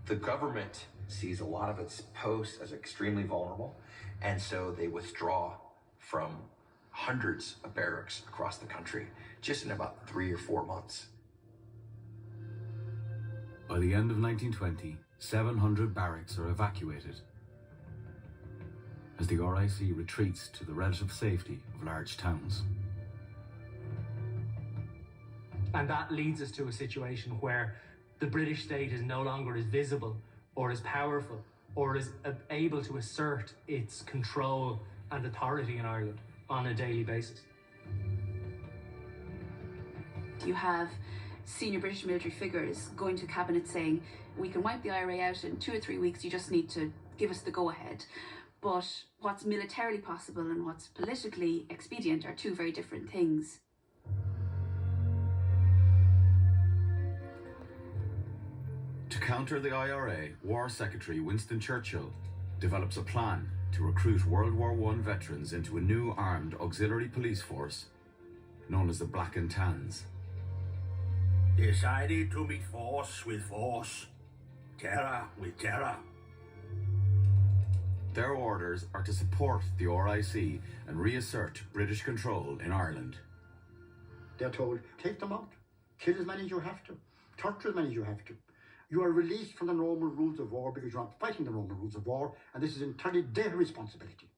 The government sees a lot of its posts as extremely vulnerable, and so they withdraw from hundreds of barracks across the country just in about 3 or 4 months. By the end of 1920, 700 barracks are evacuated as the RIC retreats to the relative safety of large towns. And that leads us to a situation where the British state is no longer as visible or as powerful or as able to assert its control and authority in Ireland on a daily basis. You have senior British military figures going to cabinet saying, we can wipe the IRA out in 2 or 3 weeks, you just need to give us the go-ahead. But what's militarily possible and what's politically expedient are two very different things. To counter the IRA, War Secretary Winston Churchill develops a plan to recruit World War I veterans into a new armed auxiliary police force known as the Black and Tans. Decided to meet force with force, terror with terror. Their orders are to support the RIC and reassert British control in Ireland. They're told, take them out, kill as many as you have to, torture as many as you have to. You are released from the normal rules of war because you're not fighting the normal rules of war, and this is entirely their responsibility.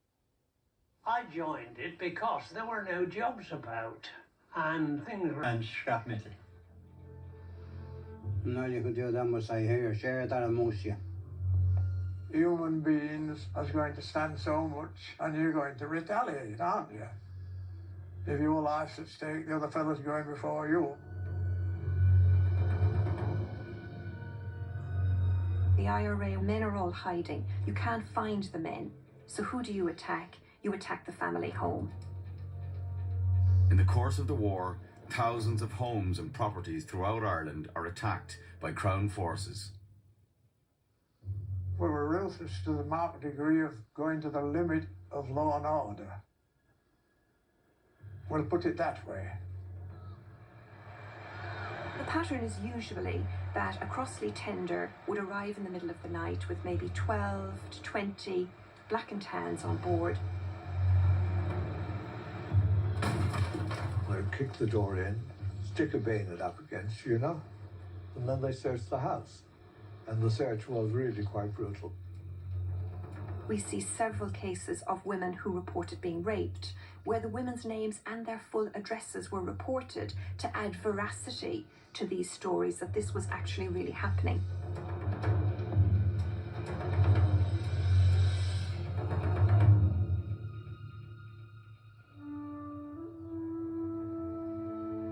I joined it because there were no jobs about, and things ran scrap-metal. And all you can do then was say, here, share that amongst you. Human beings are going to stand so much, and you're going to retaliate, aren't you? If your life's at stake, the other fella's going before you. The IRA men are all hiding. You can't find the men. So who do you attack? You attack the family home. In the course of the war, thousands of homes and properties throughout Ireland are attacked by Crown forces. We were ruthless to the marked degree of going to the limit of law and order. We'll put it that way. The pattern is usually that a Crossley tender would arrive in the middle of the night with maybe 12 to 20 Black and Tans on board. They'd kick the door in, stick a bayonet up against you, and then they searched the house. And the search was really quite brutal. We see several cases of women who reported being raped, where the women's names and their full addresses were reported to add veracity to these stories that this was actually really happening.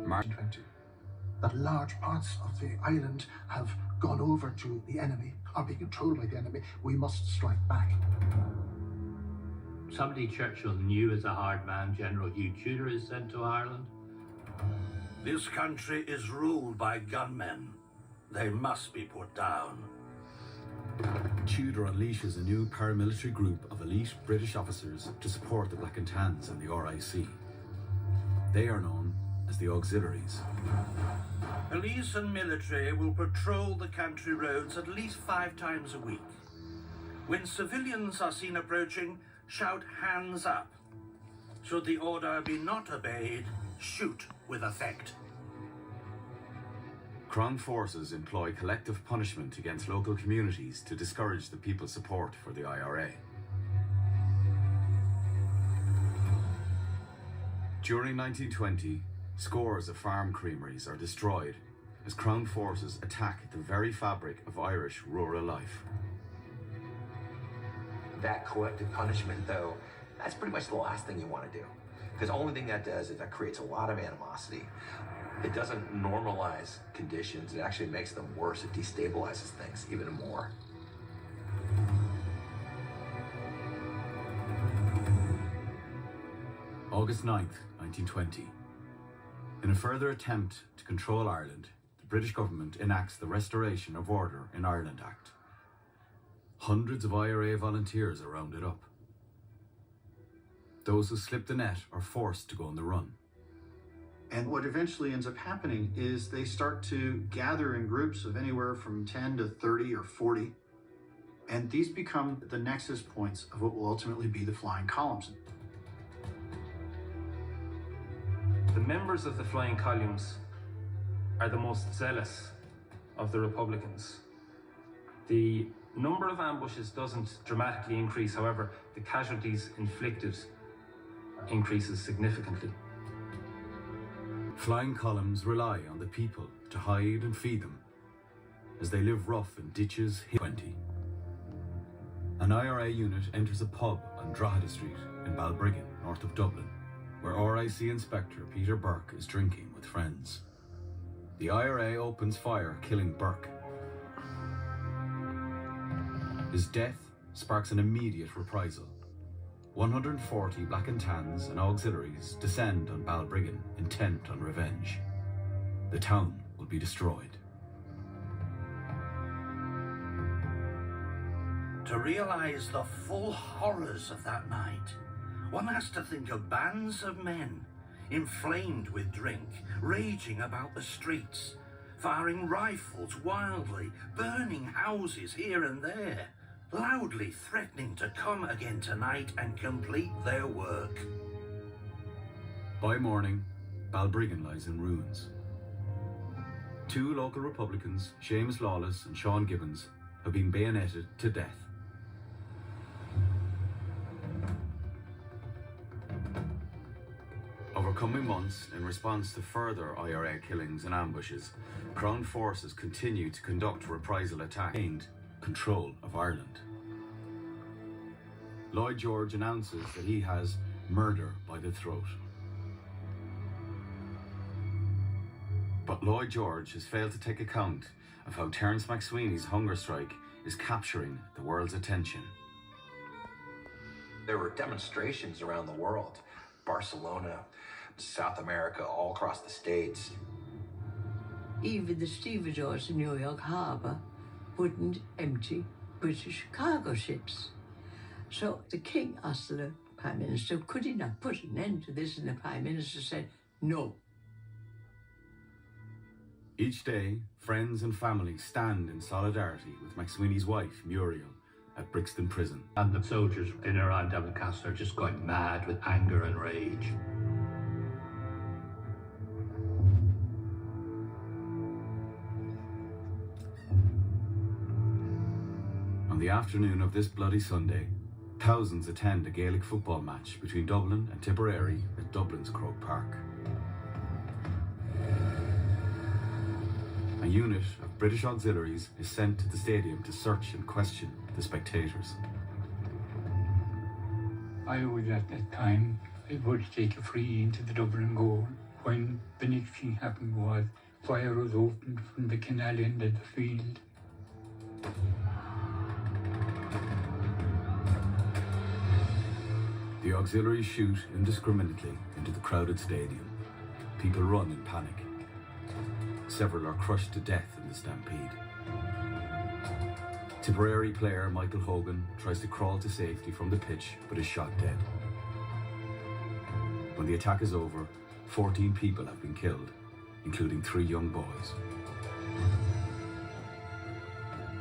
March 20. That large parts of the island have gone over to the enemy, are being controlled by the enemy. We must strike back. Somebody Churchill knew as a hard man, General Hugh Tudor, is sent to Ireland. This country is ruled by gunmen. They must be put down. Tudor unleashes a new paramilitary group of elite British officers to support the Black and Tans and the RIC. They are known as the Auxiliaries. Police and military will patrol the country roads at least 5 times a week. When civilians are seen approaching, shout hands up. Should the order be not obeyed, shoot with effect. Crown forces employ collective punishment against local communities to discourage the people's support for the IRA. During 1920, scores of farm creameries are destroyed as Crown forces attack the very fabric of Irish rural life. That collective punishment, though, that's pretty much the last thing you want to do. Because the only thing that does is that creates a lot of animosity. It doesn't normalize conditions, it actually makes them worse. It destabilizes things even more. August 9th, 1920. In a further attempt to control Ireland, the British government enacts the Restoration of Order in Ireland Act. Hundreds of IRA volunteers are rounded up. Those who slip the net are forced to go on the run. And what eventually ends up happening is they start to gather in groups of anywhere from 10 to 30 or 40. And these become the nexus points of what will ultimately be the flying columns. The members of the flying columns are the most zealous of the Republicans. The number of ambushes doesn't dramatically increase, however, the casualties inflicted increases significantly. Flying columns rely on the people to hide and feed them as they live rough in ditches. 20. An IRA unit enters a pub on Drogheda Street in Balbriggan, north of Dublin, where RIC Inspector Peter Burke is drinking with friends. The IRA opens fire, killing Burke. His death sparks an immediate reprisal. 140 Black and Tans and auxiliaries descend on Balbriggan, intent on revenge. The town will be destroyed. To realise the full horrors of that night, one has to think of bands of men, inflamed with drink, raging about the streets, firing rifles wildly, burning houses here and there, loudly threatening to come again tonight and complete their work. By morning, Balbriggan lies in ruins. 2 local Republicans, Seamus Lawless and Sean Gibbons, have been bayoneted to death. Over coming months, in response to further IRA killings and ambushes, Crown forces continue to conduct reprisal attacks and control of Ireland. Lloyd George announces that he has murder by the throat. But Lloyd George has failed to take account of how Terence MacSweeney's hunger strike is capturing the world's attention. There were demonstrations around the world, Barcelona, South America, all across the States. Even the stevedores in New York Harbor wouldn't empty British cargo ships. So the King asked the Prime Minister, could he not put an end to this? And the Prime Minister said, no. Each day, friends and family stand in solidarity with MacSweeney's wife, Muriel, at Brixton Prison. And the soldiers in and around Castle are just going mad with anger and rage. On the afternoon of this bloody Sunday, thousands attend a Gaelic football match between Dublin and Tipperary at Dublin's Croke Park. A unit of British auxiliaries is sent to the stadium to search and question the spectators. I was at that time able to take a free into the Dublin goal when the next thing happened was fire was opened from the canal end of the field. The auxiliaries shoot indiscriminately into the crowded stadium. People run in panic. Several are crushed to death in the stampede. Tipperary player Michael Hogan tries to crawl to safety from the pitch but is shot dead. When the attack is over, 14 people have been killed, including 3 young boys.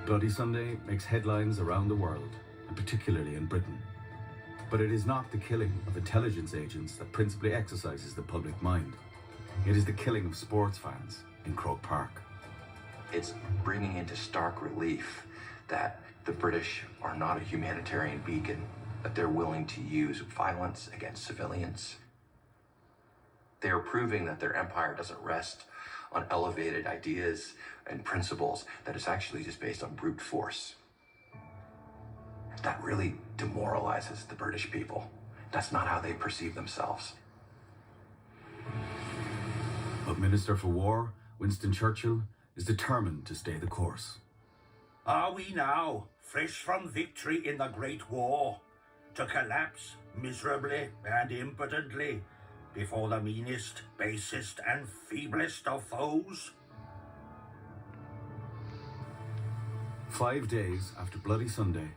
Bloody Sunday makes headlines around the world, and particularly in Britain. But it is not the killing of intelligence agents that principally exercises the public mind. It is the killing of sports fans in Croke Park. It's bringing into stark relief that the British are not a humanitarian beacon, that they're willing to use violence against civilians. They are proving that their empire doesn't rest on elevated ideas and principles, that it's actually just based on brute force. That really demoralizes the British people. That's not how they perceive themselves. But Minister for War, Winston Churchill, is determined to stay the course. Are we now, fresh from victory in the Great War, to collapse miserably and impotently before the meanest, basest and feeblest of foes? 5 days after Bloody Sunday,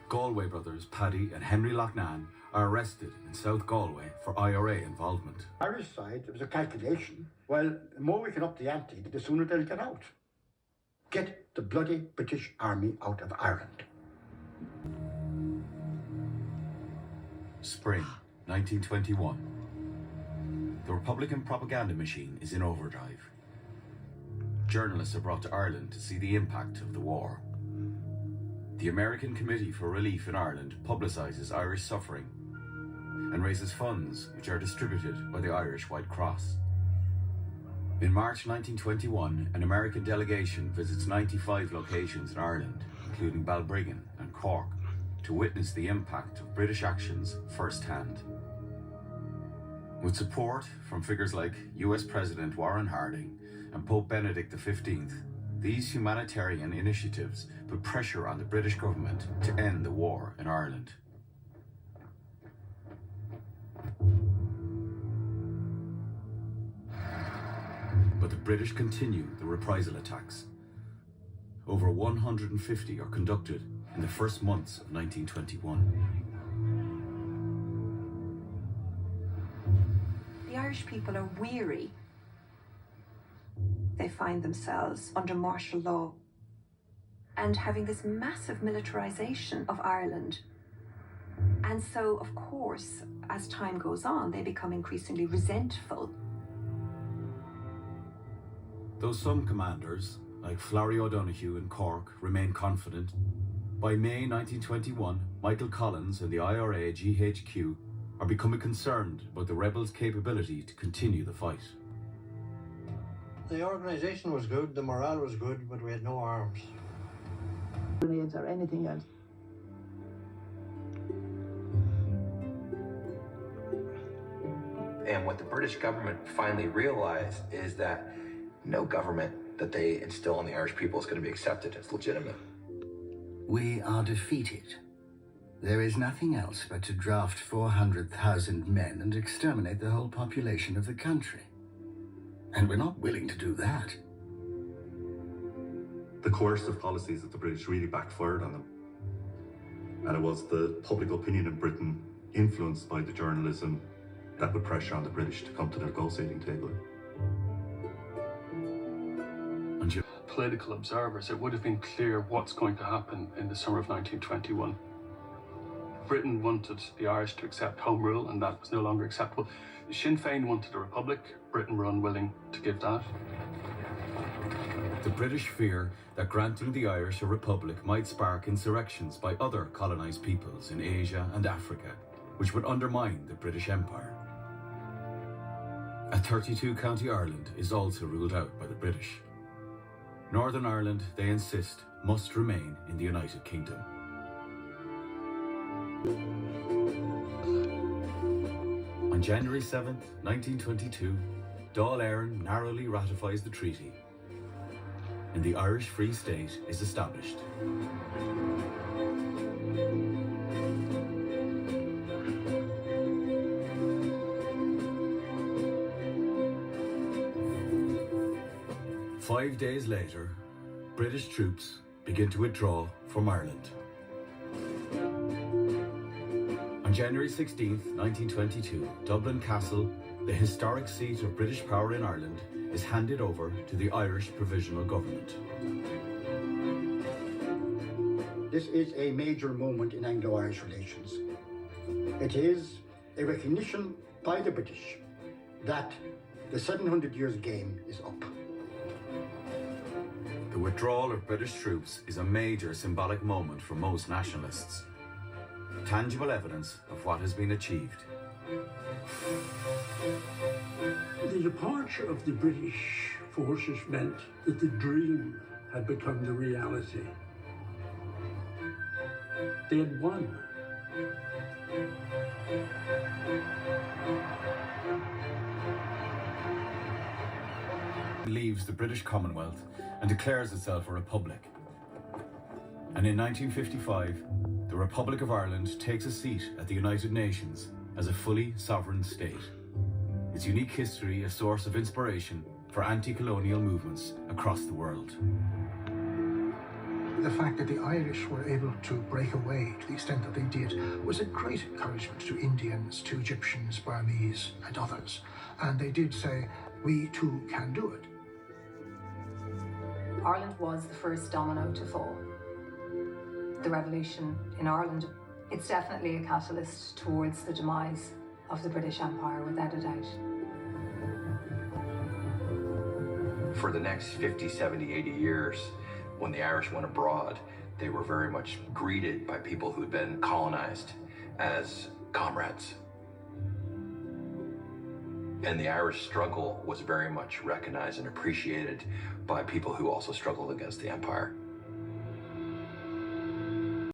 Galway brothers Paddy and Henry Loughnane are arrested in South Galway for IRA involvement. Irish side, it was a calculation. Well, the more we can up the ante, the sooner they'll get out. Get the bloody British Army out of Ireland. Spring 1921. The Republican propaganda machine is in overdrive. Journalists are brought to Ireland to see the impact of the war. The American Committee for Relief in Ireland publicises Irish suffering and raises funds which are distributed by the Irish White Cross. In March 1921, an American delegation visits 95 locations in Ireland, including Balbriggan and Cork, to witness the impact of British actions firsthand. With support from figures like US President Warren Harding and Pope Benedict XV, these humanitarian initiatives put pressure on the British government to end the war in Ireland. But the British continue the reprisal attacks. Over 150 are conducted in the first months of 1921. The Irish people are weary. They find themselves under martial law and having this massive militarization of Ireland. And so, of course, as time goes on, they become increasingly resentful. Though some commanders, like Florrie O'Donoghue in Cork, remain confident, by May 1921, Michael Collins and the IRA GHQ are becoming concerned about the rebels' capability to continue the fight. The organisation was good, the morale was good, but we had no arms. Grenades or anything else. And what the British government finally realized is that no government that they instill on the Irish people is going to be accepted as legitimate. We are defeated. There is nothing else but to draft 400,000 men and exterminate the whole population of the country. And we're not willing to do that. The coercive policies of the British really backfired on them. And it was the public opinion in Britain, influenced by the journalism, that put pressure on the British to come to the negotiating table. Political observers, it would have been clear what's going to happen in the summer of 1921. Britain wanted the Irish to accept Home Rule, and that was no longer acceptable. Sinn Féin wanted a republic. Britain were unwilling to give that. The British fear that granting the Irish a republic might spark insurrections by other colonised peoples in Asia and Africa, which would undermine the British Empire. A 32-county Ireland is also ruled out by the British. Northern Ireland, they insist, must remain in the United Kingdom. On January 7th, 1922, Dáil Éireann narrowly ratifies the treaty, and the Irish Free State is established. Five days later, British troops begin to withdraw from Ireland. On January 16th, 1922, Dublin Castle, the historic seat of British power in Ireland, is handed over to the Irish Provisional Government. This is a major moment in Anglo-Irish relations. It is a recognition by the British that the 700 years game is up. The withdrawal of British troops is a major symbolic moment for most nationalists. Tangible evidence of what has been achieved. The departure of the British forces meant that the dream had become the reality. They had won. Leaves the British Commonwealth and declares itself a republic. And in 1955, the Republic of Ireland takes a seat at the United Nations as a fully sovereign state. Its unique history a source of inspiration for anti-colonial movements across the world. The fact that the Irish were able to break away to the extent that they did was a great encouragement to Indians, to Egyptians, Burmese, and others. And they did say, we too can do it. Ireland was the first domino to fall. The revolution in Ireland, it's definitely a catalyst towards the demise of the British Empire, without a doubt. For the next 50, 70, 80 years, when the Irish went abroad, they were very much greeted by people who'd been colonized as comrades. And the Irish struggle was very much recognized and appreciated by people who also struggled against the empire.